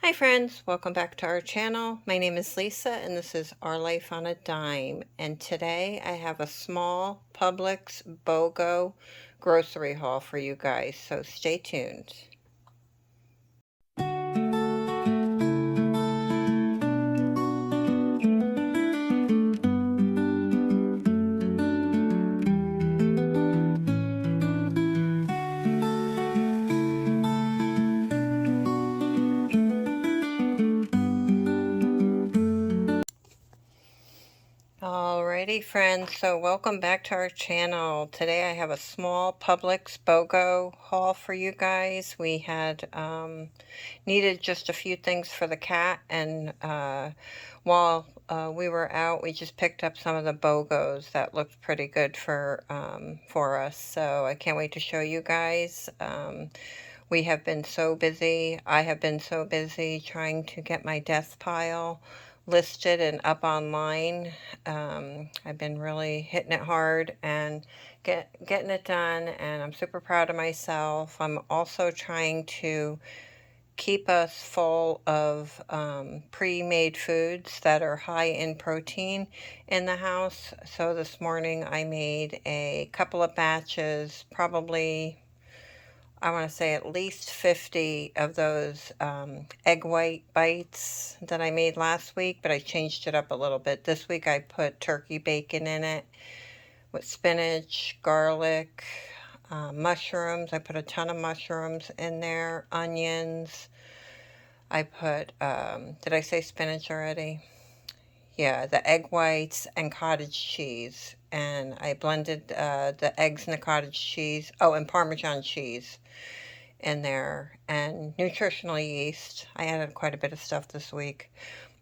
Hi friends, welcome back to our channel. My name is Lisa and this is Our Life on a Dime. And today I have a small Publix BOGO grocery haul for you guys, so stay tuned. Alrighty friends, so welcome back to our channel. Today I have a small Publix BOGO haul for you guys. We had needed just a few things for the cat, and while we were out, we just picked up some of the BOGOs that looked pretty good for us. So I can't wait to show you guys. We have been so busy. I have been so busy trying to get my death pile listed and up online. I've been really hitting it hard and getting it done, and I'm super proud of myself. I'm also trying to keep us full of pre-made foods that are high in protein in the house. So this morning I made a couple of batches, probably I want to say at least 50 of those egg white bites that I made last week, but I changed it up a little bit. This week I put turkey bacon in it with spinach, garlic, mushrooms. I put a ton of mushrooms in there, onions. I put, did I say spinach already? Yeah, the egg whites and cottage cheese. And I blended the eggs and the cottage cheese. Oh, and Parmesan cheese in there, and nutritional yeast. I added quite a bit of stuff this week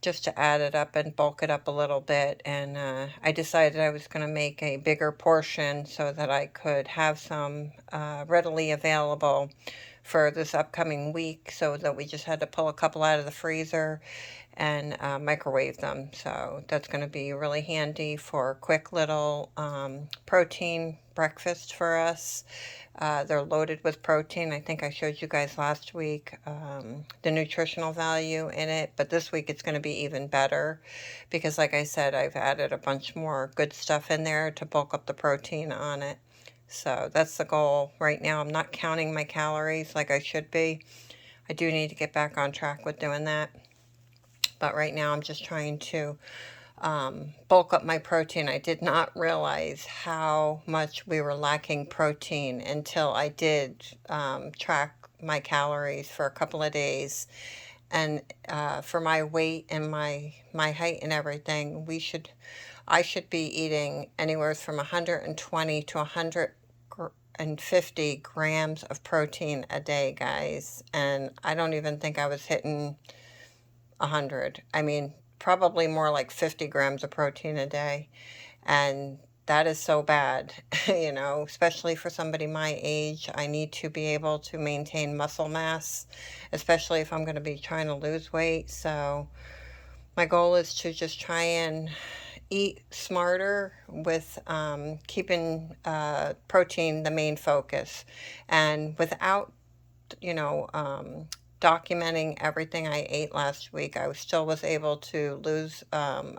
just to add it up and bulk it up a little bit. And I decided I was going to make a bigger portion so that I could have some readily available for this upcoming week, so that we just had to pull a couple out of the freezer and microwave them. So that's going to be really handy for a quick little protein breakfast for us. They're loaded with protein. I think I showed you guys last week the nutritional value in it, but this week it's going to be even better because, like I said, I've added a bunch more good stuff in there to bulk up the protein on it. So that's the goal right now. I'm not counting my calories like I should be. I do need to get back on track with doing that. But right now I'm just trying to bulk up my protein. I did not realize how much we were lacking protein until I did track my calories for a couple of days. And for my weight and my height and everything, I should be eating anywhere from 120 to 150 grams of protein a day, guys. And I don't even think I was hitting 100. I mean, probably more like 50 grams of protein a day. And that is so bad, especially for somebody my age. I need to be able to maintain muscle mass, especially if I'm going to be trying to lose weight. So my goal is to just try and eat smarter with keeping protein the main focus, and without you know, documenting everything I ate last week, I still was able to lose a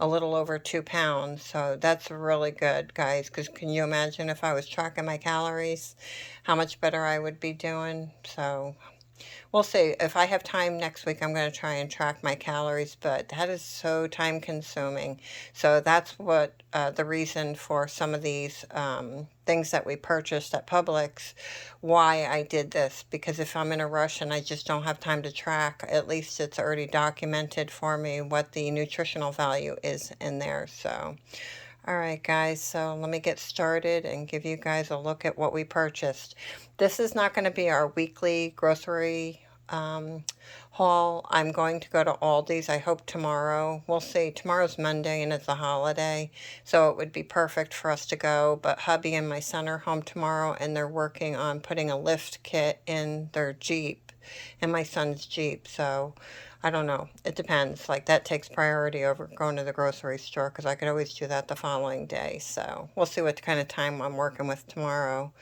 little over 2 pounds. So that's really good, guys, because can you imagine if I was tracking my calories, how much better I would be doing? So we'll see. If I have time next week, I'm going to try and track my calories, but that is so time consuming. So that's what the reason for some of these things that we purchased at Publix, why I did this. Because if I'm in a rush and I just don't have time to track, at least it's already documented for me what the nutritional value is in there. So all right, guys, so let me get started and give you guys a look at what we purchased. This is not going to be our weekly grocery haul. I'm going to go to Aldi's, I hope tomorrow. We'll see. Tomorrow's Monday and it's a holiday, so it would be perfect for us to go. But hubby and my son are home tomorrow, and they're working on putting a lift kit in their Jeep, in my son's Jeep. So I don't know. It depends. Like, that takes priority over going to the grocery store because I could always do that the following day. So we'll see what kind of time I'm working with tomorrow.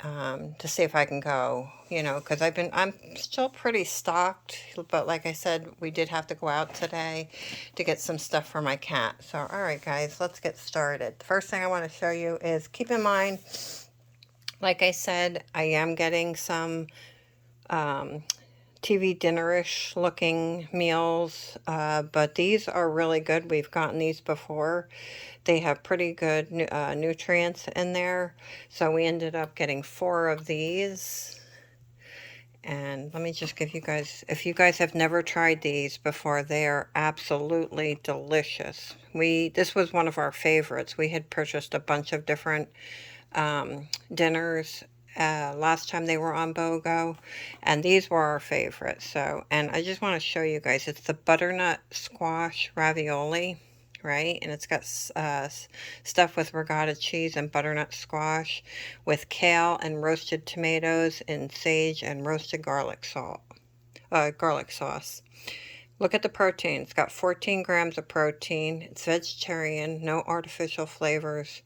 to see if I can go, you know, because I'm still pretty stocked, but like I said, we did have to go out today to get some stuff for my cat. So, all right, guys, let's get started. The first thing I want to show you is, keep in mind, like I said, I am getting some TV dinnerish looking meals, but these are really good. We've gotten these before. They have pretty good nutrients in there. So we ended up getting 4 of these. And let me just give you guys, if you guys have never tried these before, they are absolutely delicious. This was one of our favorites. We had purchased a bunch of different dinners last time they were on BOGO, and these were our favorites. So, and I just want to show you guys, it's the butternut squash ravioli, right? And it's got stuff with regatta cheese and butternut squash with kale and roasted tomatoes and sage and roasted garlic sauce. Look at the protein. It's got 14 grams of protein. It's vegetarian, no artificial flavors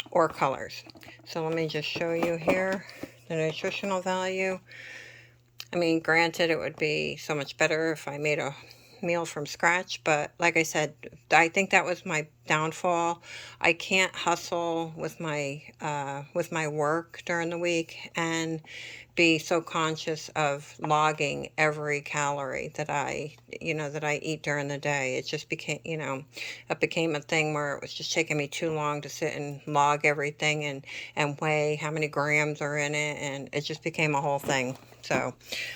or colors. So let me just show you here the nutritional value. I mean, granted, it would be so much better if I made a meal from scratch, but like I said, I think that was my downfall. I can't hustle with my work during the week and be so conscious of logging every calorie that I eat during the day. It just became, it became a thing where it was just taking me too long to sit and log everything and weigh how many grams are in it, and it just became a whole thing. So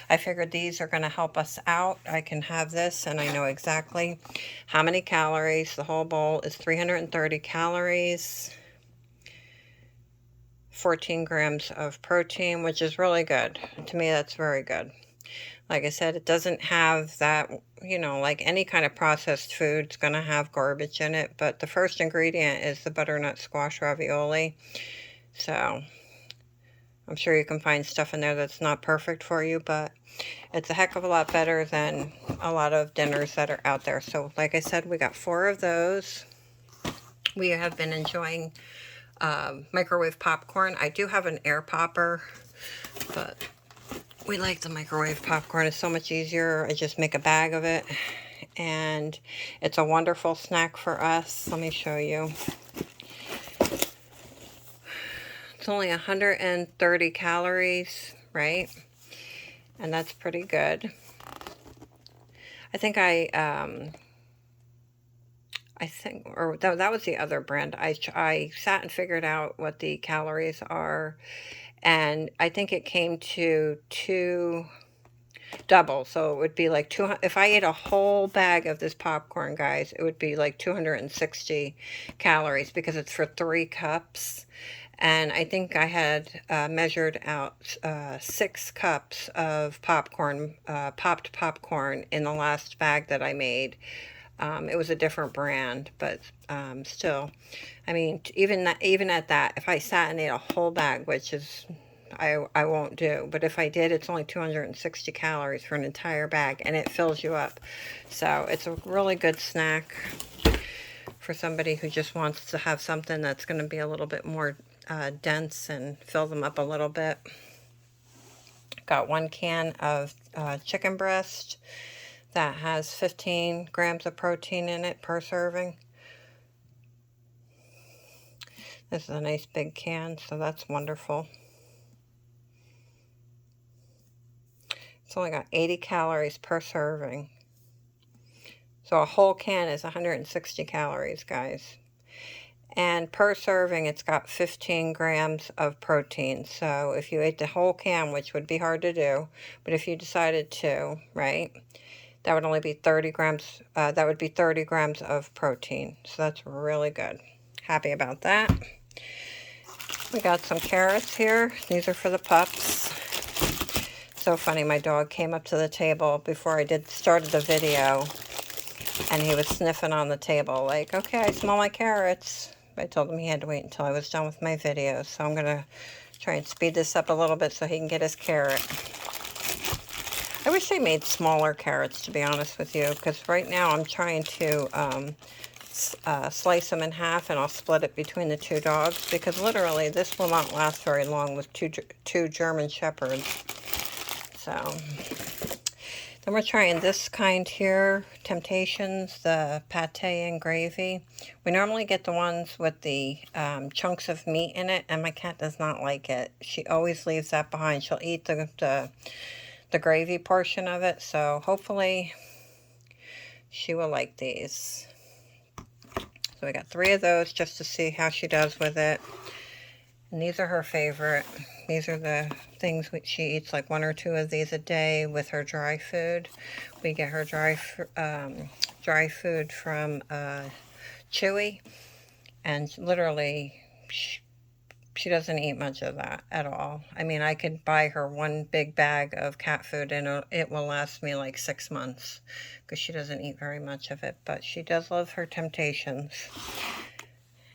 I figured these are going to help us out. I can have this and I know exactly how many calories. The whole bowl is 330 calories, 14 grams of protein, which is really good. To me, that's very good. Like I said, it doesn't have that, like any kind of processed food, it's going to have garbage in it. But the first ingredient is the butternut squash ravioli. So I'm sure you can find stuff in there that's not perfect for you, but it's a heck of a lot better than a lot of dinners that are out there. So like I said, we got 4 of those. We have been enjoying microwave popcorn. I do have an air popper, but we like the microwave popcorn. It's so much easier. I just make a bag of it, and it's a wonderful snack for us. Let me show you. It's only 130 calories, right? And that's pretty good. I think or that was the other brand. I sat and figured out what the calories are, and I think it came to double. So it would be like 200. If I ate a whole bag of this popcorn, guys, it would be like 260 calories because it's for 3 cups. And I think I had measured out 6 cups of popcorn, popped popcorn in the last bag that I made. It was a different brand, but still, I mean, even at that, if I sat and ate a whole bag, which is I won't do, but if I did, it's only 260 calories for an entire bag, and it fills you up. So it's a really good snack for somebody who just wants to have something that's going to be a little bit more dense and fill them up a little bit. Got 1 can of chicken breast that has 15 grams of protein in it per serving. This is a nice big can, so that's wonderful. It's only got 80 calories per serving. So a whole can is 160 calories, guys. And per serving, it's got 15 grams of protein. So if you ate the whole can, which would be hard to do, but if you decided to, right, that would only be 30 grams. That would be 30 grams of protein. So that's really good. Happy about that. We got some carrots here. These are for the pups. So funny, my dog came up to the table before I started the video, and he was sniffing on the table like, okay, I smell my carrots. I told him he had to wait until I was done with my video, so I'm going to try and speed this up a little bit so he can get his carrot. I wish they made smaller carrots, to be honest with you, because right now I'm trying to slice them in half, and I'll split it between the two dogs, because literally this will not last very long with two German Shepherds. So then we're trying this kind here, Temptations, the pate and gravy. We normally get the ones with the chunks of meat in it, and my cat does not like it. She always leaves that behind. She'll eat the gravy portion of it, so hopefully she will like these. So we got 3 of those just to see how she does with it. And these are her favorite. These are the things she eats, like 1 or 2 of these a day with her dry food. We get her dry food from Chewy, and literally she doesn't eat much of that at all. I mean, I could buy her 1 big bag of cat food and it will last me like 6 months, because she doesn't eat very much of it, but she does love her Temptations.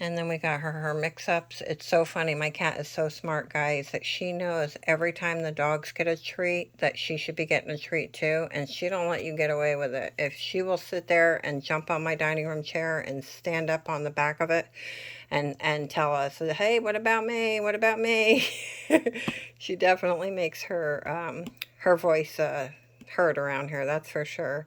And then we got her mix-ups. It's so funny. My cat is so smart, guys, that she knows every time the dogs get a treat that she should be getting a treat too, and she don't let you get away with it. If she will sit there and jump on my dining room chair and stand up on the back of it and tell us, hey, what about me? What about me? She definitely makes her voice heard around here, that's for sure.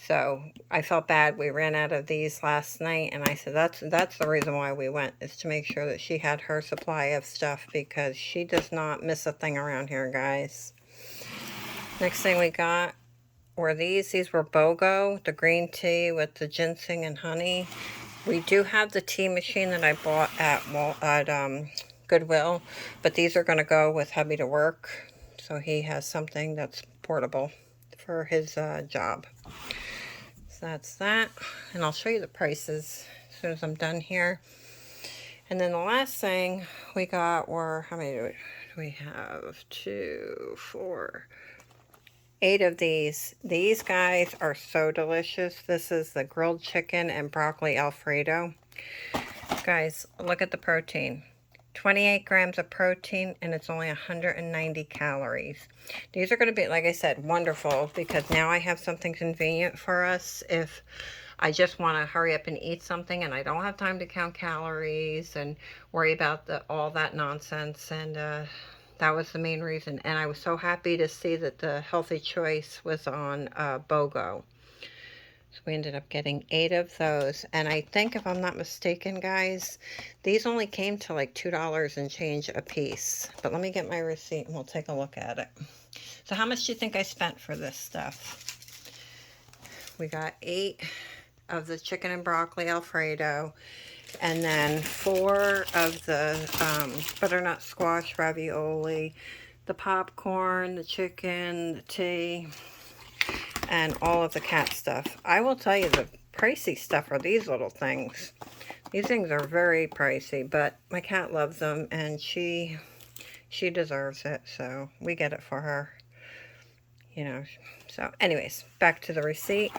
So I felt bad. We ran out of these last night, and I said that's the reason why we went, is to make sure that she had her supply of stuff, because she does not miss a thing around here, guys. Next thing we got were these. These were BOGO, the green tea with the ginseng and honey. We do have the tea machine that I bought at Goodwill, but these are going to go with hubby to work, so he has something that's portable for his job. So that's that, and I'll show you the prices as soon as I'm done here. And then the last thing we got were, how many do we have? 2, 4, 8 of these. These guys are so delicious. This is the grilled chicken and broccoli Alfredo. Guys, look at the protein. 28 grams of protein, and it's only 190 calories. These are going to be, like I said, wonderful, because now I have something convenient for us if I just want to hurry up and eat something and I don't have time to count calories and worry about all that nonsense. And that was the main reason. And I was so happy to see that the Healthy Choice was on BOGO. So we ended up getting 8 of those. And I think, if I'm not mistaken, guys, these only came to like $2 and change a piece. But let me get my receipt and we'll take a look at it. So how much do you think I spent for this stuff? We got 8 of the chicken and broccoli Alfredo, and then 4 of the butternut squash ravioli, the popcorn, the chicken, the tea, and all of the cat stuff. I will tell you, the pricey stuff are these little things. These things are very pricey, but my cat loves them, and she deserves it, so we get it for her. You know, so anyways, back to the receipt.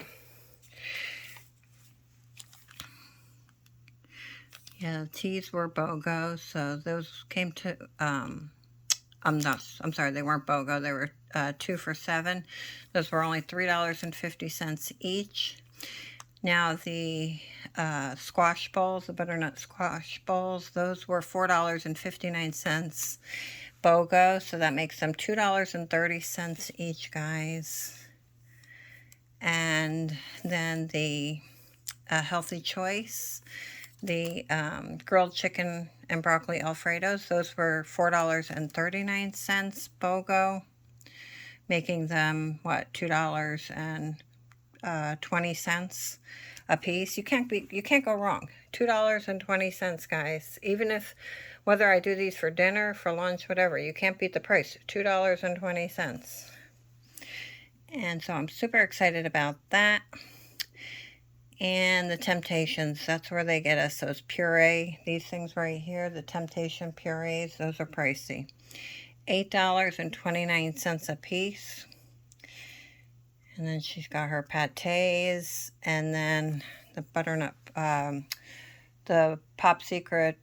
Yeah, the teas were BOGO, so those came to, I'm sorry, they weren't BOGO, they were 2 for $7. Those were only $3.50 each. Now the squash bowls, the butternut squash bowls, those were $4.59 BOGO, so that makes them $2.30 each, guys. And then the Healthy Choice, the grilled chicken and broccoli Alfredos, those were $4.39 BOGO, making them, what, $2.20 a piece. You can't go wrong. $2.20, guys. Even if, whether I do these for dinner, for lunch, whatever, you can't beat the price. $2.20. And so I'm super excited about that. And the Temptations, that's where they get us, those puree, these things right here, the Temptation purees, those are pricey. $8.29 a piece. And then she's got her pâtés, and then the butternut, the Pop Secret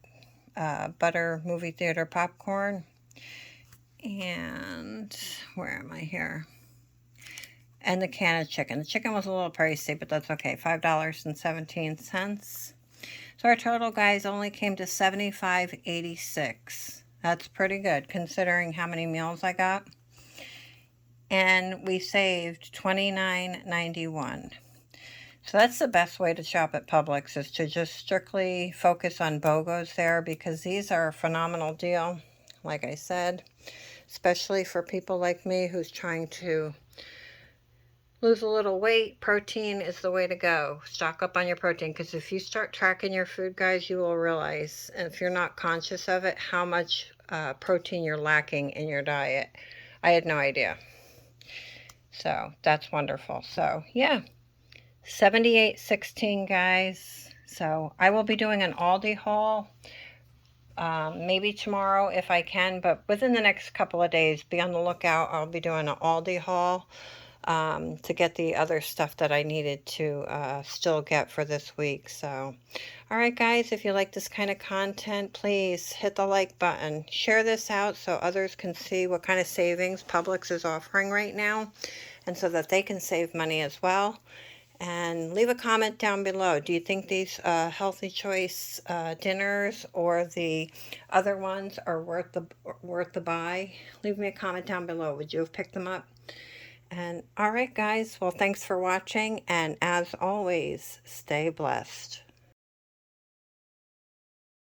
butter movie theater popcorn. And where am I here? and the can of chicken. The chicken was a little pricey, but that's okay. $5.17. So our total, guys, only came to $75.86. That's pretty good considering how many meals I got. And we saved $29.91. So that's the best way to shop at Publix, is to just strictly focus on BOGOs there, because these are a phenomenal deal, like I said, especially for people like me who's trying to lose a little weight. Protein is the way to go. Stock up on your protein, because if you start tracking your food, guys, you will realize, and if you're not conscious of it, how much protein you're lacking in your diet. I had no idea. So that's wonderful. So yeah, 78.16, guys. So I will be doing an Aldi haul, maybe tomorrow if I can, but within the next couple of days, be on the lookout. I'll be doing an Aldi haul to get the other stuff that I needed to still get for this week. So, all right, guys, if you like this kind of content, please hit the like button. Share this out so others can see what kind of savings Publix is offering right now, and so that they can save money as well. And leave a comment down below. Do you think these Healthy Choice dinners or the other ones are worth the buy? Leave me a comment down below. Would you have picked them up? And all right, guys. Well, thanks for watching. And as always, stay blessed.